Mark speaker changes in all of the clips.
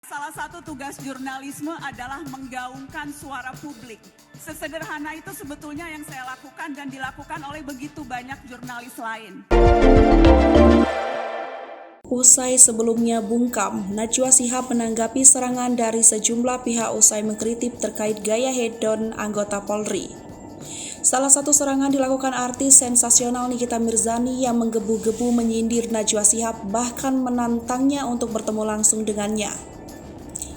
Speaker 1: Salah satu tugas jurnalisme adalah menggaungkan suara publik. Sesederhana itu sebetulnya yang saya lakukan dan dilakukan oleh begitu banyak jurnalis lain.
Speaker 2: Usai sebelumnya bungkam, Najwa Shihab menanggapi serangan dari sejumlah pihak usai mengkritik terkait gaya hedon anggota Polri. Salah satu serangan dilakukan artis sensasional Nikita Mirzani yang menggebu-gebu menyindir Najwa Shihab bahkan menantangnya untuk bertemu langsung dengannya.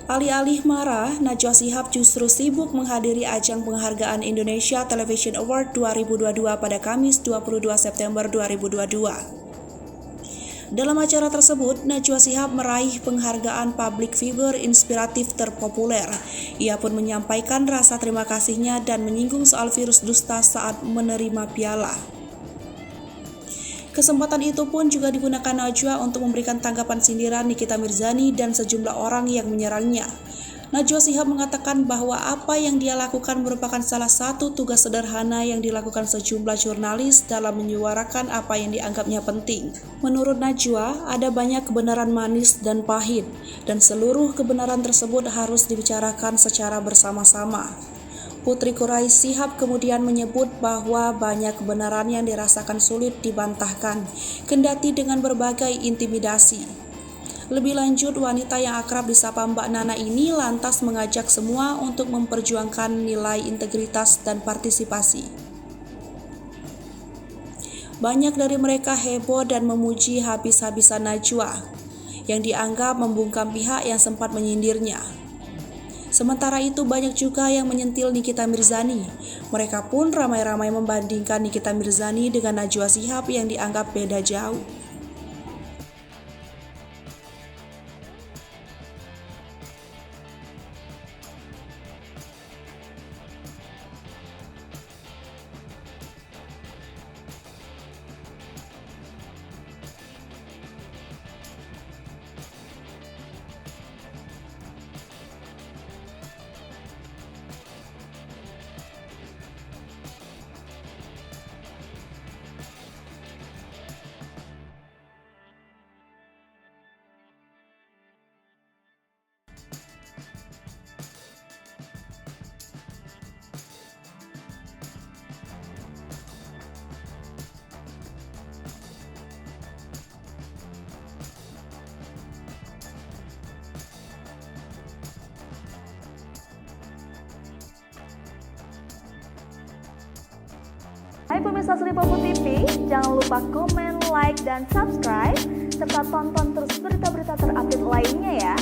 Speaker 2: Alih-alih marah, Najwa Shihab justru sibuk menghadiri ajang penghargaan Indonesia Television Award 2022 pada Kamis 22 September 2022. Dalam acara tersebut, Najwa Shihab meraih penghargaan Public Figure Inspiratif Terpopuler. Ia pun menyampaikan rasa terima kasihnya dan menyinggung soal virus dusta saat menerima piala. Kesempatan itu pun juga digunakan Najwa untuk memberikan tanggapan sindiran Nikita Mirzani dan sejumlah orang yang menyerangnya. Najwa Shihab mengatakan bahwa apa yang dia lakukan merupakan salah satu tugas sederhana yang dilakukan sejumlah jurnalis dalam menyuarakan apa yang dianggapnya penting. Menurut Najwa, ada banyak kebenaran manis dan pahit, dan seluruh kebenaran tersebut harus dibicarakan secara bersama-sama. Putri Quraisy Shihab kemudian menyebut bahwa banyak kebenaran yang dirasakan sulit dibantahkan, kendati dengan berbagai intimidasi. Lebih lanjut, wanita yang akrab disapa Mbak Nana ini lantas mengajak semua untuk memperjuangkan nilai integritas dan partisipasi. Banyak dari mereka heboh dan memuji habis-habisan Najwa, yang dianggap membungkam pihak yang sempat menyindirnya. Sementara itu banyak juga yang menyentil Nikita Mirzani. Mereka pun ramai-ramai membandingkan Nikita Mirzani dengan Najwa Shihab yang dianggap beda jauh.
Speaker 3: Hai pemirsa Sri Popo TV, jangan lupa komen, like, dan subscribe, serta tonton terus berita-berita terupdate lainnya ya.